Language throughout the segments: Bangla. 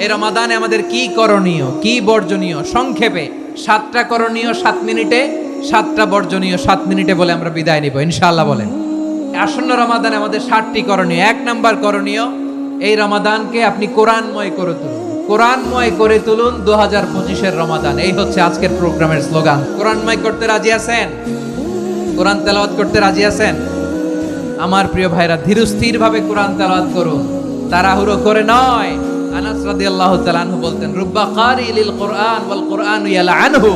এই রমাদানে আমাদের কি করণীয়, কি বর্জনীয়, সংক্ষেপে 7টা করণীয় 7 মিনিটে, 7টা বর্জনীয় 7 মিনিটে বলে আমরা বিদায় নিব ইনশাআল্লাহ। বলেন, আসন্ন রমাদানে আমাদের 7টি করণীয়। 1 নাম্বার করণীয়, এই রমাদানকে আপনি কোরআনময় করে তুলুন। কোরআনময় করে তুলুন 2025-এর রমাদান। এই হচ্ছে আজকের প্রোগ্রামের স্লোগান। কোরআনময় করতে রাজি আছেন? কোরআন তেলাওয়াত করতে রাজি আছেন? আমার প্রিয় ভাইরা, ধীরস্থির ভাবে কোরআন তেলাওয়াত করুন, তাড়াহুড়ো করে নয়। আনাস রাদিয়াল্লাহু তাআলা আনহু বলতেন, রুব্বা কারিলিল কোরআন ওয়াল কোরআনু ইয়ালআনহু।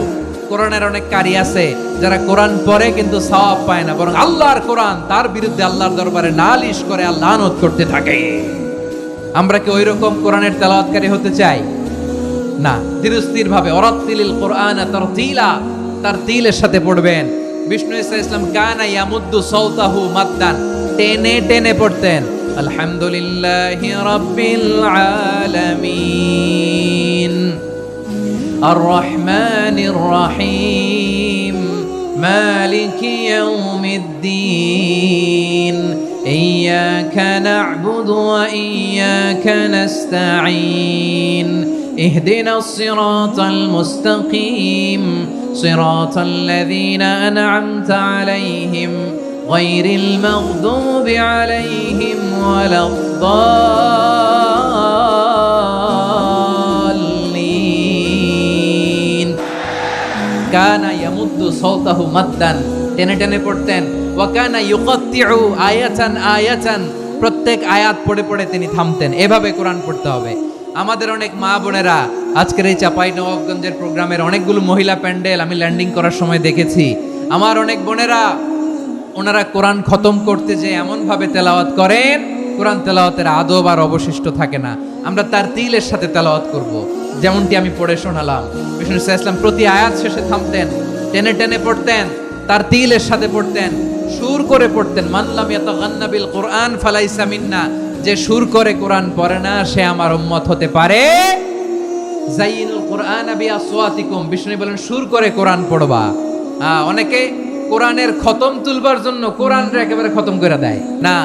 কোরআনের অনেক কারি আছে যারা কোরআন পড়ে কিন্তু সওয়াব পায় না, বরং আল্লাহর কোরআন তার বিরুদ্ধে আল্লাহর দরবারে নালিশ করে আর লানত করতে থাকে। আমরা কি ওই রকম কোরআনের তেলাওয়াতকারী হতে চাই? না। ধীরস্থির ভাবে ওয়ারাত্তিলিল কোরআনা তারতিলা, তারতিলের সাথে পড়বেন। বিষ্ণু ঈসা ইসলাম কানা ইয়ামুদ্দু সাওতাহু মাদ্দান, টেনে টেনে পড়তেন। আলহামদুলিল্লাহি রাব্বিল আলামিন আর রহমানির রহিম মালিকি ইয়াউমিদ্দিন ইয়্যাকা না'বুদু ওয়া ইয়্যাকা নাস্তাঈন ইহদিনাস সিরাতাল মুস্তাকিম সিরাতাল লাযীনা আন'আমতা আলাইহিম গায়রিল মাগদুবি আলাইহিম ওয়ালাদ-দাল্লিন। কানা ইয়ামুদ্দু সাওতাহু মাদ্দান, টেনে টেনে পড়তেন। ওয়া কানা ইউকাত্তিউ আয়াতান আয়াতান, প্রত্যেক আয়াত পড়ে পড়ে তিনি থামতেন। এভাবে কোরআন পড়তে হবে। আমাদের অনেক মা বোনেরা আজকের এই চাঁপাইনবাবগঞ্জের প্রোগ্রামের অনেকগুলো মহিলা প্যান্ডেল আমি ল্যান্ডিং করার সময় দেখেছি। আমার অনেক বোনেরা, ওনারা কোরআন খতম করতে যে এমন ভাবে তেলাওয়াত করেন, কোরআন তেলাওয়াতের আদব আর অবশিষ্ট থাকে না। আমরা তারতিলের সাথে তেলাওয়াত করব, যেমনটি আমি পড়ে শোনালাম। বিষ্ণু ঈসা ইসলাম প্রতি আয়াত শেষে থামতেন, টেনে টেনে পড়তেন, তারতিলের সাথে পড়তেন, সুর করে পড়তেন। মান লাম ইয়াতাগান্না বিল কোরআন ফালাইসা মিন্না, যে সুর করে কোরআন পড়ে না সে আমার উম্মত হতে পারে। যায়িনুল কোরআন বিআসওয়াতিকুম, বিষ্ণু বলেন সুর করে কোরআন পড়বা। অনেকে কোরআনের খতম তুলবার জন্য কোরআনরে একেবারে খতম করে দেয় না।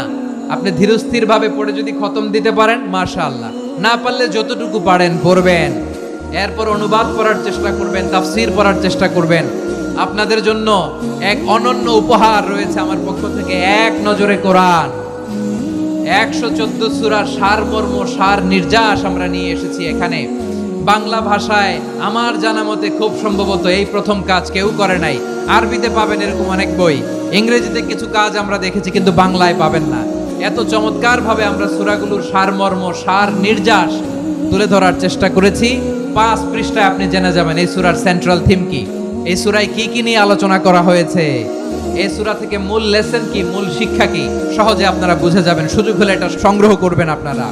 আপনি ধীরস্থির ভাবে পড়ে যদি খতম দিতে পারেন মাশাআল্লাহ, না পারলে যতটুকু পারেন পড়বেন। এরপর অনুবাদ পড়ার চেষ্টা করবেন, তাফসীর পড়ার চেষ্টা করবেন। আপনাদের জন্য এক অনন্য উপহার রয়েছে আমার পক্ষ থেকে, এক নজরে কোরআন। 114 সূরার সারমর্ম, সার নির্যাস আমরা নিয়ে এসেছি এখানে বাংলা ভাষায়। আমার জানা মতে খুব সম্ভবত এই প্রথম কাজ কেউ করে নাই। আরবিতে পাবেন এরকম অনেক বই, ইংরেজিতে কিছু কাজ আমরা দেখেছি, কিন্তু বাংলায় পাবেন না। এত চমৎকার ভাবে আমরা সূরাগুলোর সারমর্ম, সার নির্যাস তুলে ধরার চেষ্টা করেছি। 5 পৃষ্ঠায় আপনি জেনে যাবেন এই সূরার সেন্ট্রাল থিম কি, এই সূরায় কি কি নিয়ে আলোচনা করা হয়েছে, এই সূরা থেকে মূল লেসন কি, মূল শিক্ষা কি, সহজে আপনারা বুঝে যাবেন। সুযোগ হলে এটা সংগ্রহ করবেন আপনারা।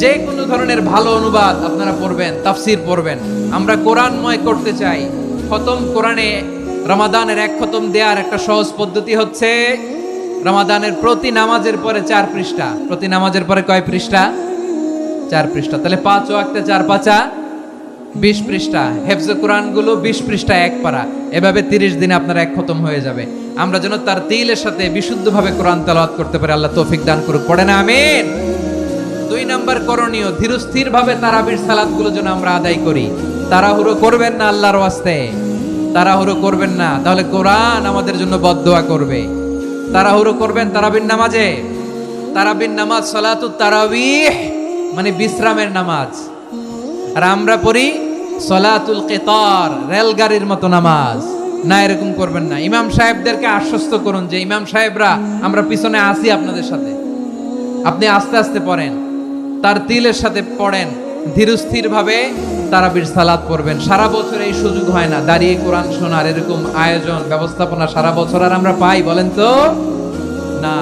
যে কোনো ধরনের ভালো অনুবাদ আপনারা পড়বেন, তাফসীর পড়বেন। আমরা কোরআনময় করতে চাই। খতম কোরআনে রমাদানের 1 খতম দেওয়ার একটা সহজ পদ্ধতি হচ্ছে রমাদানের প্রতি নামাজের পরে 4 পৃষ্ঠা। প্রতি নামাজের পরে কয় পৃষ্ঠা? 4 পৃষ্ঠা। তাহলে 5 ওয়াক্তে 4 পাঁচা 20 পৃষ্ঠা। হেফজে কোরআনগুলো 20 পৃষ্ঠা 1 পারা। এভাবে 30 দিনে আপনার 1 খতম হয়ে যাবে। আমরা যেন তারতিলের সাথে বিশুদ্ধভাবে কোরআন তেলাওয়াত করতে পারি, আল্লাহ তৌফিক দান করুক। পড়ে না আমিন। 2 নাম্বার করণীয়, ধীরস্থির ভাবে তারাবির সালাতগুলো যেন আমরা আদায় করি। তাড়াহুড়ো করবেন না আল্লাহর ওয়াস্তে, তাড়াহুড়ো করবেন না, তাহলে কোরআন আমাদের জন্য বদদোয়া করবে। তাড়াহুড়ো করবেন তারাবির নামাজে। তারাবির নামাজ সালাতুত তারাবিহ মানে বিশ্রামের নামাজ। আর আমরা পড়ি সালাতুল কিতার, রেলগাড়ির মতো নামাজ। না, এরকম করবেন না। ইমাম সাহেবদেরকে আশ্বস্ত করুন যে ইমাম সাহেবরা আমরা পিছনে আসি আপনাদের সাথে, আপনি আস্তে আস্তে পড়েন, তারতিলের সাথে পড়েন, ধীরস্থির ভাবে তারাবির সালাত পড়বেন। সারা বছর এই সুযোগ হয় না দাঁড়িয়ে কোরআন শোনার, এরকম আয়োজন ব্যবস্থাপনা সারা বছর আর আমরা পাই বলেন তো না।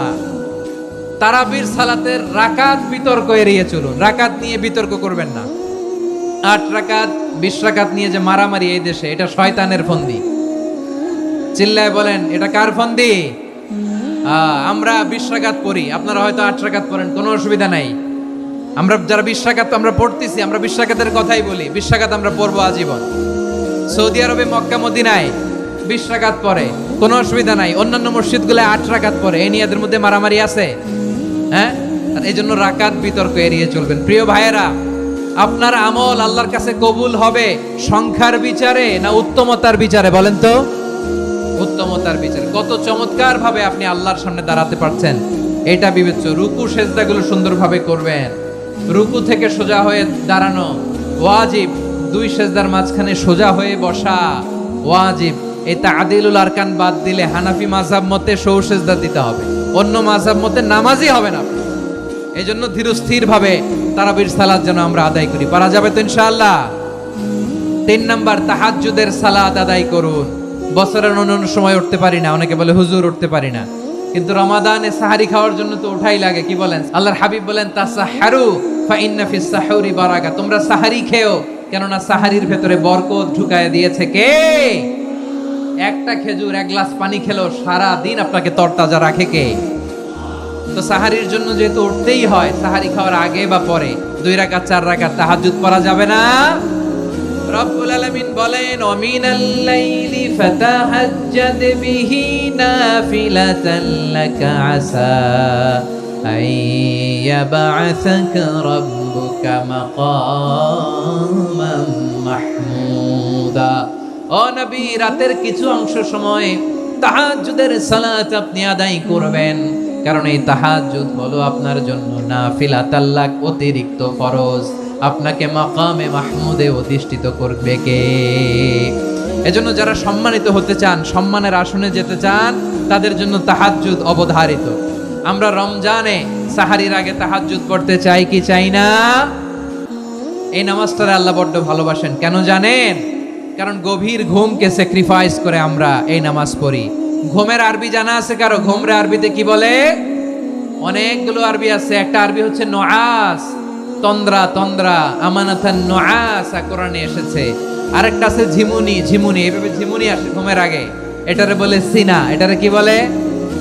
তারাবির সালাতের রাকাত বিতর্ক এড়িয়ে চলুন। রাকাত নিয়ে বিতর্ক করবেন না। 8 রাকাত 20 রাকাত নিয়ে যে মারামারি এই দেশে, এটা শয়তানের ফন্দি। চিল্লায় বলেন এটা কার ফন্দি? আমরা 20 রাকাত পড়ি, আপনারা হয়তো 8 রাকাত পড়েন, কোনো অসুবিধা নাই। আমরা যারা 20 রাকাত আমরা পড়তেছি, আমরা 20 রাকাতের কথাই বলি। 20 রাকাত আমরা পড়বো আজীবন। সৌদি আরবে মক্কা মদিনায় 20 রাকাত পড়ে, কোনো অসুবিধা নাই। অন্যান্য মসজিদগুলোয় 8 রাকাত পড়ে। এই নিয়ে এদের মধ্যে মারামারি আছে? হ্যাঁ। আর এই জন্য রাকাত বিতর্ক এড়িয়ে চলবেন। প্রিয় ভাইয়েরা, আপনার আমল আল্লাহর কাছে কবুল হবে সংখ্যার বিচারে না উত্তমতার বিচারে? বলেন তো। উত্তমতার বিচারে। কত চমৎকার ভাবে আপনি আল্লাহর সামনে দাঁড়াতে পারছেন এটা বিবেচ্য। রুকু সেজদাগুলো সুন্দরভাবে করবেন। রুকু থেকে সোজা হয়ে দাঁড়ানো ওয়াজিব। দুই সেজদার মাঝখানে সোজা হয়ে বসা ওয়াজিব। এই তা'দিলুল আরকান বাদ দিলে হানাফি মাযহাব মতে সৌ সেজদা দিতে হবে, অন্য মাযহাব মতে নামাজই হবে না। এই জন্য ধীরস্থির ভাবে তারাবির সালাত যেন আমরা আদায় করি। পারা যাবে তো ইনশাআল্লাহ। 3 নাম্বার, তাহাজ্জুদের সালাত আদায় করুন। বছরের অন্য সময় উঠতে পারি না, অনেকে বলে হুজুর উঠতে পারি না, কিন্তু রমাদানে সাহারি খাওয়ার জন্য তো ওঠাই লাগে। কি বলেন? আল্লাহর হাবিব বলেন তাসাহহারু ফা ইন্না ফিস সাহুরি বারাকা। তোমরা সাহারি খেও, কেননা সাহারির ভেতরে বরকত ঢুকায় দিয়েছে কে? একটা খেজুর, এক গ্লাস পানি খেলো সারা দিন আপনাকে তরতাজা রাখে কে? তো সাহারির জন্য যেহেতু উঠতেই হয়, সাহারি খাওয়ার আগে বা পরে 2 রাকাত 4 রাকাত তাহাজ্জুদ পড়া যাবে না? রব্বুল আলামিন বলেন ওয়ামিনাল লাইলি ফাতাহাজ্জাদ বিহি নাফিলাতান লাকা আসা আইয়াবআসাকা রাব্বুকা মাকামান মাহমুদা। ও নবী, রাতের কিছু অংশ সময় তাহাজ্জুদের সালাত আপনি আদায় করবেন, কারণ এই তাহাজ্জুদ হলো আপনার জন্য নাফিলাতাল লাক, অতিরিক্ত ফরজ। আপনাকে মাকামে মাহমুদে অধিষ্ঠিত করবে কে? এজন্য যারা সম্মানিত হতে চান, সম্মানের আসনে যেতে চান, তাদের জন্য তাহাজ্জুদ অবধারিত। আমরা রমজানে সাহারির আগে তাহাজ্জুদ পড়তে চাই কি চাই না? এই নামাজটারে আল্লাহ বড্ড ভালোবাসেন। কেন জানেন? কারণ গভীর ঘুমকে স্যাক্রিফাইস করে আমরা এই নামাজ পড়ি। ঘুমের আরবি জানা আছে কারো? ঘুমরে আরবিতে কি বলে? অনেকগুলো আরবি আছে। একটা আরবি হচ্ছে নুআস, তন্দ্রা, তন্দ্রা, আমানাতান নুআসা কোরআনে এসেছে। আরেকটা আছে ঝিমুনি, ঝিমুনি, এইভাবে ঝিমুনি আসে ঘুমের আগে, এটারে বলে সিনা। এটারে কি বলে?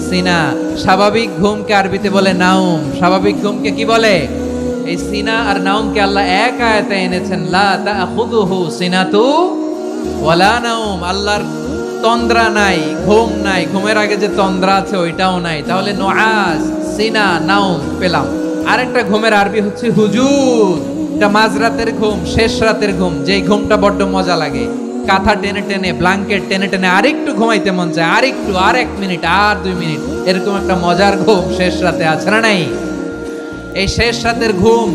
সিনা। স্বাভাবিক ঘুমকে আরবিতে বলে নাউম। স্বাভাবিক ঘুমকে কি বলে? এই সিনা আর নাউমকে আল্লাহ এক আয়াতে এনেছেন, লা তাখুযুহু সিনাতু ওয়ালা নাউম। আল্লাহর তন্দ্রা নাই, ঘুম নাই। ঘুমের আগে যে তন্দ্রা আছে ওইটাও নাই। তাহলে নুআস, সিনা, নাউম পেলাম। আরেকটা ঘুমের আরবি হচ্ছে হুজুদ। এটা মাঝরাতের ঘুম, শেষ রাতের ঘুম, যেই ঘুমটা বড্ড মজা লাগে। কাঁথা টেনে টেনে, ব্ল্যাঙ্কেট টেনে টেনে আরেকটু ঘুমাইতে মন চায়, আরেকটু, আর 1 মিনিট, আর 2 মিনিট, এরকম একটা মজার ঘুম শেষ রাতে আছে না নাই? এই শেষ রাতের ঘুম,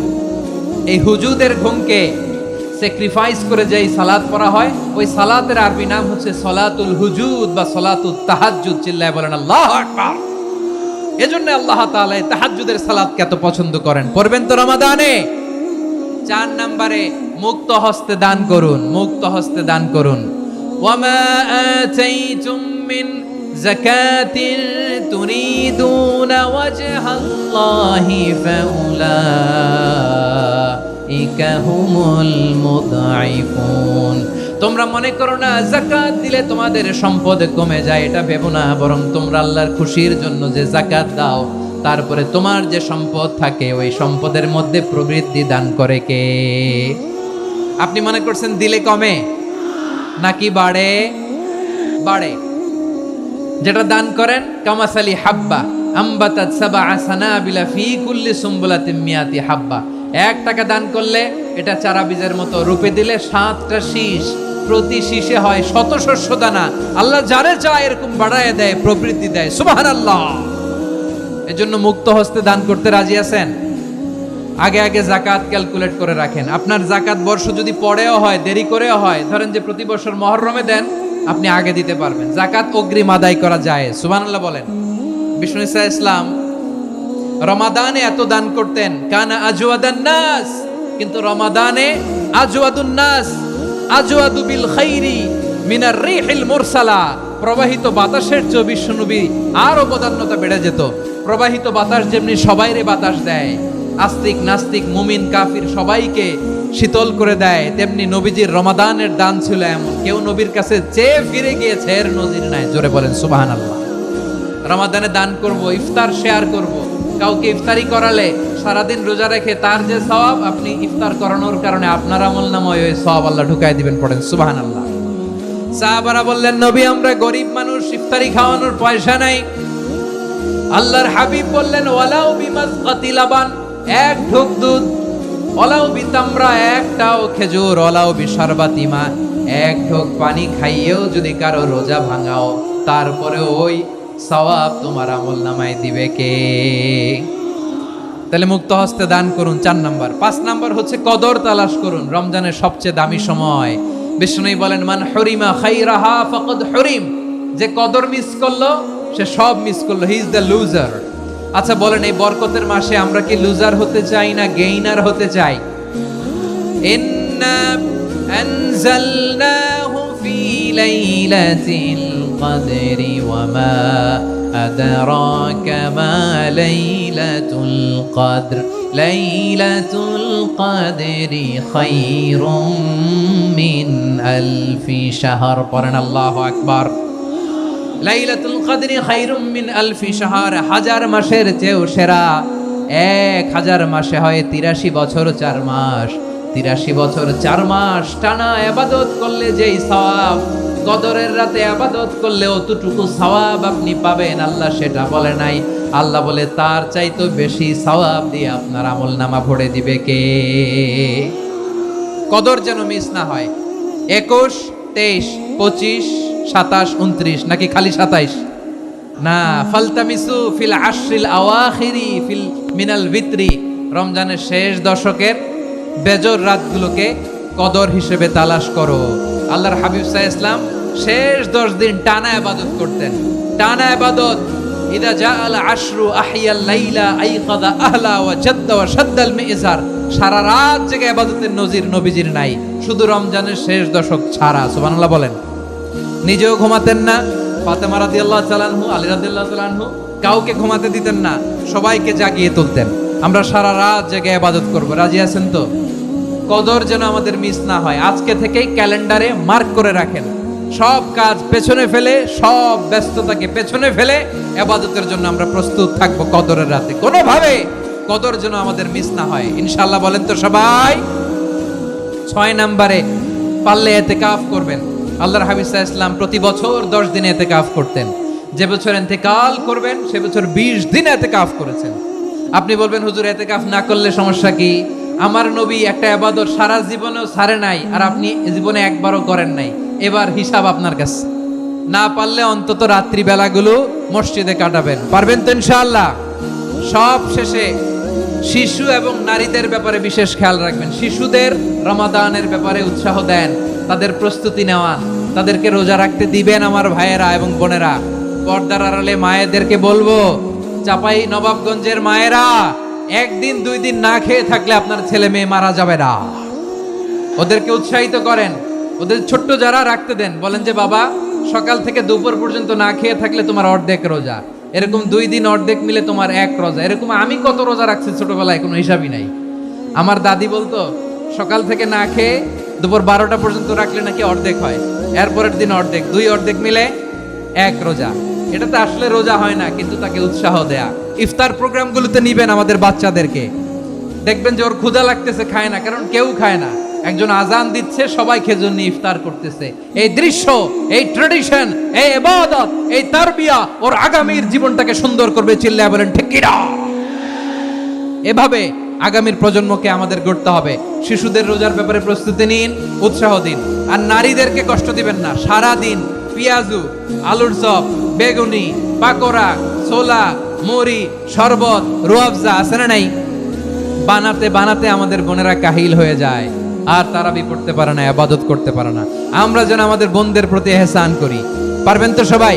এই হুজুদের ঘুমকে স্যাক্রিফাইস করে যেই সালাত পড়া হয়, ওই সালাতের আরবি নাম হচ্ছে সলাতুল হুজুদ বা সলাতুত তাহাজ্জুদ। চিল্লায় বলেন আল্লাহু আকবার। এজন্য আল্লাহ তাআলা এই তাহাজ্জুদের সালাতকে এত পছন্দ করেন। পড়বেন তো রমাদানে। 4 নম্বরে মুক্ত হস্তে দান করুন। মুক্ত হস্তে দান করুন। ওয়ামা আতাইতুম মিন যাকাতিন তুরিদুনা ওয়াজহাল্লাহি ফাউলাইকা হুমুল মুদঈফুন। তোমরা মনে করো না যাকাত দিলে তোমাদের সম্পদ কমে যায়, এটা ভেবো না। বরং তোমরা আল্লাহর খুশির জন্য যে যাকাত দাও, তারপরে তোমার যে সম্পদ থাকে ওই সম্পদের মধ্যে প্রবৃদ্ধি দান করে কে? আপনি মনে করছেন দিলে কমে নাকি বাড়ে? বাড়ে। যেটা দান করেন, কামাসালি হাব্বা আম্বাতাত সাবআ সানাবিলা ফি কুল্লি সুম্বুলাতিন মিয়াতি হাব্বা। 1 টাকা দান করলে এটা চারা বীজের মতো, রূপে দিলে 7টা শীষ, প্রতি শীষে হয় 100 শস্য দানা। আল্লাহ যারে চায় এরকম বাড়ায় দেয়, প্রবৃদ্ধি দেয়। সুবহানাল্লাহ। এজন্য মুক্ত হস্তে দান করতে রাজি আছেন? আগে আগে যাকাত ক্যালকুলেট করে রাখেন। আপনার যাকাত বর্ষ যদি পরেও হয়, দেরি করেও হয়, ধরেন যে প্রতি বছর মুহররমে দেন, আপনি আগে দিতে পারবেন। যাকাত অগ্রিম আদায় করা যায়। সুবহানাল্লাহ বলেন। বিষ্ণু ইসা ইসলাম রমাদানে এত দান করতেন, কানা আজওয়াদান নাস। কিন্তু রমাদানে আজওয়াদুন নাস আজওয়াদু বিল খাইরি মিনার রিহিল মুরসালা। প্রবাহিত বাতাসের চেয়ে বিশ্বনবী আরো বদান্যতা বেড়ে যেত। প্রবাহিত বাতাস যেমনি সবাইরে বাতাস দেয়, আস্তিক নাস্তিক মুমিন কাফির সবাইকে শীতল করে দেয়, তেমনি নবীজির রমাদানের দান ছিল এমন, কেউ নবীর কাছে চেয়ে ফিরে গিয়েছে এর নজির নাই। জোরে বলেন সুবহানাল্লাহ। রমাদানে দান করব, ইফতার শেয়ার করব। কাউকে ইফতারি করালে সারাদিন রোজা রেখে তার যে সওয়াব, আপনি ইফতার করানোর কারণে আপনার আমলনামায় ওই সওয়াব আল্লাহ ঢুকায় দিবেন। পড়েন সুবহানাল্লাহ। সাহাবারা বললেন, নবী আমরা গরিব মানুষ, ইফতারি খাওয়ানোর পয়সা নাই। আল্লাহর হাবিব বললেন, ওয়ালাউ বিমাসকাতি লাবান, 1 ঢোক দুধ ওলাও বিতামরা, একটাও খেজুর, ওলাও বিশারবাতিমা, এক ঢোক পানি খাইয়েও যদি কারো রোজা ভাঙাও, তারপরে ওই সওয়াব তোমার আমল নামায় দিবে কে? তাহলে মুক্ত হস্তে দান করুন 4 নাম্বার। 5 নাম্বার হচ্ছে কদর তালাশ করুন। রমজানের সবচেয়ে দামি সময়। বিষ্ণু বলেন, মান হরিমা খাইরাহা ফাকাদ হরিম, যে কদর মিস করলো সে সব মিস করলো, হি ইজ দ্য লুজার। আচ্ছা বলেন, এই বরকতের মাসে আমরা কি লুজার হতে চাই না গেইনার হতে চাই? ইন্না আনজালনাহু ফি লাইলাতিল কদরি ওয়া মা আদরাকা মা লাইলাতুল কদর, লাইলাতুল কদরি খায়রুম মিন আলফি শাহর। পড়েন আল্লাহু আকবার। লাইলাতুল কদরি খায়রুম মিন আলফি শাহর, 1000 মাসের চেয়েও সেরা। 1000 মাসে হয় 83 বছর 4 মাস। 83 বছর 4 মাস টানা ইবাদত করলে যেই সওয়াব, কদরের রাতে ইবাদত করলে অতটুকু সওয়াব আপনি পাবেন, আল্লাহ সেটা বলে নাই। আল্লাহ বলে তার চাইতে বেশি সওয়াব দিয়ে আপনার আমলনামা ভরে দিবে কে? কদর যেন মিস না হয়। 21, 23, 25, 27, 29 নাকি খালি 27? না, ফালতামিসু ফিল আশরিল আওয়াখিরি ফিল মিনাল ভিতরি, রমজানের শেষ দশকের বেজর রাতগুলোকে কদর হিসেবে তালাশ করো। আল্লাহর হাবিব সাল্লাল্লাহু আলাইহি ওয়াসাল্লাম শেষ 10 দিন টানা ইবাদত করতেন, টানা ইবাদত। ইদা জাআল আশরু আহিয়াল লাইলা আইকাদা আহলা ওয়া জাদ্দা ওয়া শাদ্দাল মিজার, সারা রাত জেগে ইবাদতের নজির নবীজির নাই, শুধু রমজানের শেষ দশক ছাড়া। সুবহানাল্লাহ বলেন। নিজেও ঘুমাতেন না, ফাতেমা রাদিয়াল্লাহু তাআলা আনহু, আলী রাদিয়াল্লাহু তাআলা আনহু কাউকে ঘুমাতে দিতেন না, সবাইকে জাগিয়ে তুলতেন। আমরা সারা রাত জেগে ইবাদত করব, রাজি আছেন তো? কদর যেন আমাদের মিস না হয়। আজকে থেকেই ক্যালেন্ডারে মার্ক করে রাখেন, সব কাজ পেছনে ফেলে, সব ব্যস্ততাকে পেছনে ফেলে ইবাদতের জন্য আমরা প্রস্তুত থাকবো কদরের রাতে। কোনোভাবে কদর যেন আমাদের মিস না হয়, ইনশাআল্লাহ। বলেন তো সবাই। 6 নম্বরে পারলে ইতিকাফ করবেন। আল্লাহর হাবিব সাল্লাল্লাহু আলাইহি ওয়াসাল্লাম প্রতি বছর 10 দিন ইতিকাফ করতেন। যে বছর ইন্তেকাল করবেন সে বছর 20 দিন ইতিকাফ করেছেন। আপনি বলবেন, হুজুর ইতিকাফ না করলে সমস্যা কি? আমার নবী একটা ইবাদত সারা জীবনেও ছাড়ে নাই, আর আপনি জীবনে একবারও করেন নাই। এবার হিসাব আপনার কাছে। না পারলে অন্তত রাত্রি বেলাগুলো মসজিদে কাটাবেন। পারবেন তো ইনশাআল্লাহ? সব শেষে শিশু এবং নারীদের ব্যাপারে বিশেষ খেয়াল রাখবেন। শিশুদের রমাদানের ব্যাপারে উৎসাহ দেন, তাদের প্রস্তুতি নেওয়ান, তাদেরকে রোজা রাখতে দিবেন। আমার ভাইয়েরা এবং বোনেরা, পর্দার আড়ালে মায়েদেরকে বলবো, চাপাই নবাবগঞ্জের মায়েরা, 1 দিন 2 দিন না খেয়ে থাকলে আপনার ছেলে মেয়ে মারা যাবে না। ওদেরকে উৎসাহিত করেন, ওদের ছোট্ট যারা রাখতে দেন, বলেন যে বাবা সকাল থেকে দুপুর পর্যন্ত না খেয়ে থাকলে তোমার অর্ধেক রোজা, এরকম 2 দিন অর্ধেক মিলে তোমার 1 রোজা। এরকম আমি কত রোজা রাখছি ছোটবেলায়, কোনো হিসাবই নাই। আমার দাদি বলতো সকাল থেকে না খেয়ে দুপুর 12টা পর্যন্ত রাখলে নাকি অর্ধেক হয়, এরপরের দিন অর্ধেক, 2 অর্ধেক মিলে 1 রোজা। এটা তো আসলে রোজা হয় না, কিন্তু তাকে উৎসাহ দেয়া। ইফতার প্রোগ্রামগুলোতে নিবেন আমাদের বাচ্চাদেরকে, দেখবেন যে ওর ক্ষুধা লাগতেছে, খায় না, কারণ কেউ খায় না। একজন আজান দিচ্ছে, সবাই খেজুর নিয়ে ইফতার করতেছে। এই দৃশ্য, এই ট্রেডিশন, এই ইবাদত, এই তারবিয়া ওর আগামীর জীবনটাকে সুন্দর করবে। চিল্লায়া বলেন ঠিক কিনা? এভাবে আগামীর প্রজন্মকে আমাদের গড়তে হবে। শিশুদের রোজার ব্যাপারে প্রস্তুতি নিন, উৎসাহ দিন। আর নারীদেরকে কষ্ট দিবেন না। সারা দিন পেঁয়াজু, আলুর চপ, বেগুনি, পাকোড়া, ছোলা, মুড়ি, শরবত, রুয়াবজা আছে না নাই? বানাতে বানাতে আমাদের বোনেরা কাহিল হয়ে যায়, আর তারাবি পড়তে পারে না, ইবাদত করতে পারে না। আমরা যেন আমাদের বোনদের প্রতি ইহসান করি। পারবেন তো সবাই?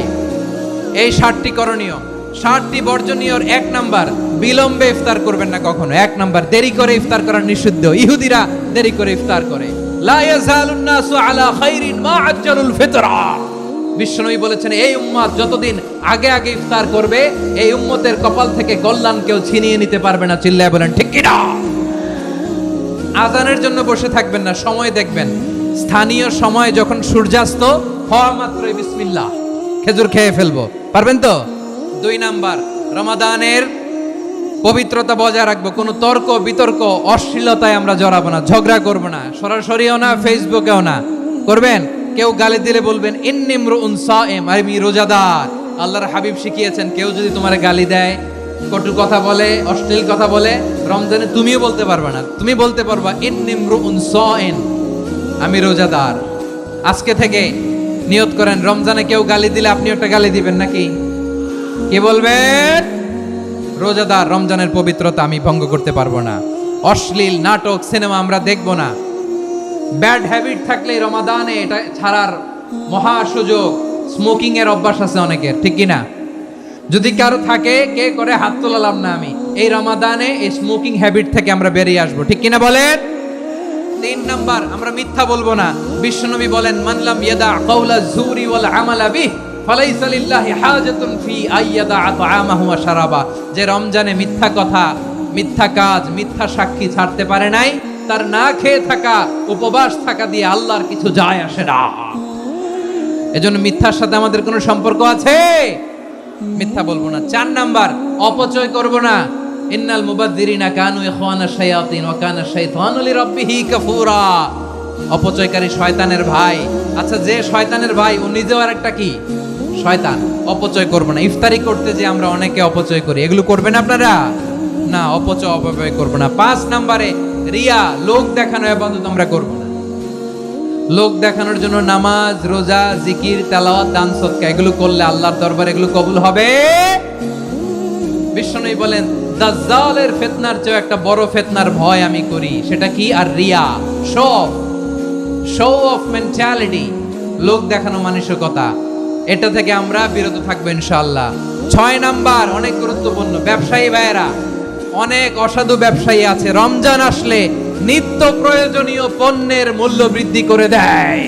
এই 7টি করণীয়, 7টি বর্জনীয়র 1 নাম্বার, বিলম্বে ইফতার করবেন না কখনো। 1 নাম্বার, দেরি করে ইফতার করা নিষিদ্ধ। ইহুদিরা দেরি করে ইফতার করে। লা ইয়াজালুন নাসু আলা খাইরিন মা আজ্জালুল ফিতরা। বিশ্বনবী বলেছেন, এই উম্মত যতদিন আগে আগে ইফতার করবে, এই উম্মতের কপাল থেকে কল্যাণ কেউ ছিনিয়ে নিতে পারবে না। চিল্লায় বলেন ঠিক কি না? আজানের জন্য বসে থাকবেন না, সময় দেখবেন। স্থানীয় সময় যখন সূর্যাস্ত হওয়া মাত্রই বিসমিল্লাহ, খেজুর খেয়ে ফেলবো। পারবেন তো? 2 নাম্বার, রমাদানের পবিত্রতা বজায় রাখবো। কোনো তর্ক বিতর্ক অশ্লীলতায় আমরা জড়াবো না, ঝগড়া করবো না, সরাসরিও না, ফেসবুকেও না। করবেন? কেউ গালি দিলে বলবেন ইন্নী ইমরুউন সাইম, আমি রোজাদার। আল্লাহর হাবিব শিখিয়েছেন, কেউ যদি তোমার গালি দেয় কটু কথা বলে, অশ্লীল কথা বলে, রমজানে তুমিও বলতে পারবে না। তুমি বলতে পারবা ইন্নিমরুউন সাইন, আমি রোজাদার। আজকে থেকে নিয়ত করেন, রমজানে কেউ গালি দিলে আপনি একটা গালি দিবেন নাকি? কি বলবেন? রোজাদার, রমজানের পবিত্রতা আমি ভঙ্গ করতে পারবো না। অশ্লীল নাটক, সিনেমা আমরা দেখব না। ব্যাড হ্যাবিট থাকলে রমাদানে এটা ছাড়ার মহা সুযোগ। স্মোকিং এর অভ্যাস আছে অনেকের, ঠিক কি না? যদি কারো থাকে, কে করে হাত তোলালাম না আমি, এই রমাদানে এই স্মোকিং হ্যাবিট থেকে আমরা বেরিয়ে আসবো, ঠিক কিনা বলেন? 3 নাম্বার, আমরা মিথ্যা বলবো না। বিশ্বনবী বলেন, মানলাম ইয়াদা কাওলা যুরি ওয়াল আমালা বিহ ফালাইসা লিল্লাহি হাজাতুন ফি আইয়াদা তাআমাহু ওয়া শারাবা। যে রমজানে মিথ্যা কথা, মিথ্যা কাজ, মিথ্যা সাক্ষী ছাড়তে পারে নাই, তার না খেয়ে থাকা, উপবাস থাকা দিয়ে আল্লাহর কিছু যায় আসে না। এজন্য মিথ্যার সাথে আমাদের কোনো সম্পর্ক আছে? মিথ্যা বলবো না। 4 নাম্বার, অপচয় করব না। ইন্নাল মুবাযযিরিনা কানু ইখওয়ানাশ শায়াতিন ওয়া কানা শাইতানু লিরাব্বিহি কাফুরা। অপচয়কারী শয়তানের ভাই। আচ্ছা, যে শয়তানের ভাই ও নিজেও আর একটা কি? শয়তান। অপচয় করব না। ইফতারি করতে যে আমরা অনেকে অপচয় করি, এগুলো করবেন আপনারা না। অপচয় করব না। 5 নম্বরে রিয়া, লোক দেখানো ইবাদত আমরা করব না। লোক দেখানোর জন্য নামাজ, রোজা, জিকির, তেলাওয়াত, দান, সদকা এগুলো করলে আল্লাহর দরবারে এগুলো কবুল হবে। বিশ্বনবী বলেন, দাজ্জালের ফিতনার চেয়ে একটা বড় ফিতনার ভয় আমি করি, সেটা কি? আর রিয়া, শো অফ মেন্টালিটি, লোক দেখানো মানসিকতা, এটা থেকে আমরা বিরত থাকবো ইনশাআল্লাহ। 6 নাম্বার, অনেক গুরুত্বপূর্ণ, ব্যবসায়ী ভাইয়েরা, অনেক অসাধু ব্যবসায়ী আছে রমজান আসলে নিত্য প্রয়োজনীয় পণ্যের মূল্য বৃদ্ধি করে দেয়।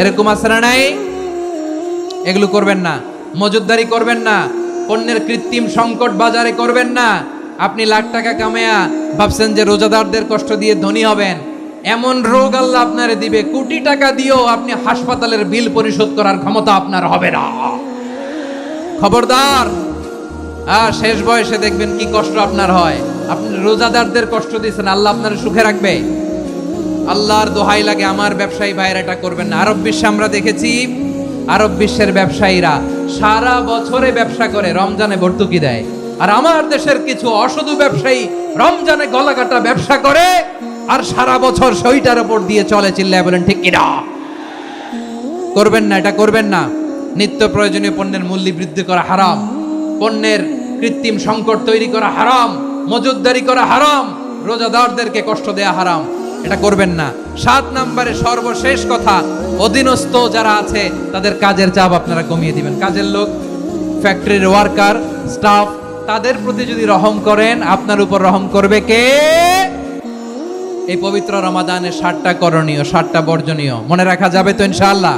এরকম আছে না নাই? এগুলো করবেন না। মজুদদারি করবেন না। পণ্যের কৃত্রিম সংকট বাজারে করবেন না। আপনি লাখ টাকা কামায়া ভাবছেন যে রোজাদারদের কষ্ট দিয়ে ধনী হবেন, এমন রোগ আল্লাহ আপনারে দিবে, কোটি টাকা দিয়েও আপনি হাসপাতালের বিল পরিশোধ করার ক্ষমতা আপনার হবে না। খবরদার। শেষ বয়সে দেখবেন কি কষ্ট আপনার হয়। আপনি রোজাদারদের কষ্ট দিয়েছেন, আল্লাহ আপনার সুখে রাখবে? আল্লাহর দোহাই লাগে, আমার ব্যবসায়ী ভাইয়েরা এটা করবেন না। আরব বিশ্বে আমরা দেখেছি, আরব বিশ্বের ব্যবসায়ীরা সারা বছরে ব্যবসা করে, রমজানে ভর্তুকি দেয়। আর আমার দেশের কিছু অসাধু ব্যবসায়ী রমজানে গলাকাটা ব্যবসা করে আর সারা বছর সইটার উপর দিয়ে চলে। চিল্লায় বলেন ঠিক কিনা? করবেন না, এটা করবেন না। নিত্য প্রয়োজনীয় পণ্যের মূল্য বৃদ্ধি করা হারাম, পণ্যের কৃত্রিম সংকট তৈরি করা হারাম, মজুদদারি করা হারাম, রোজাদারদেরকে কষ্ট দেয়া হারাম, এটা করবেন না। 7 নম্বরে সর্বশেষ কথা, অধীনস্থ যারা আছে তাদের কাজের চাপ আপনারা কমিয়ে দিবেন। কাজের লোক, ফ্যাক্টরির ওয়ার্কার, স্টাফ, তাদের প্রতি যদি রহম করেন, আপনার উপর রহম করবে কে? এই পবিত্র রমাদানের 7টা করণীয়, 7টা বর্জনীয় মনে রাখা যাবে তো ইনশাআল্লাহ?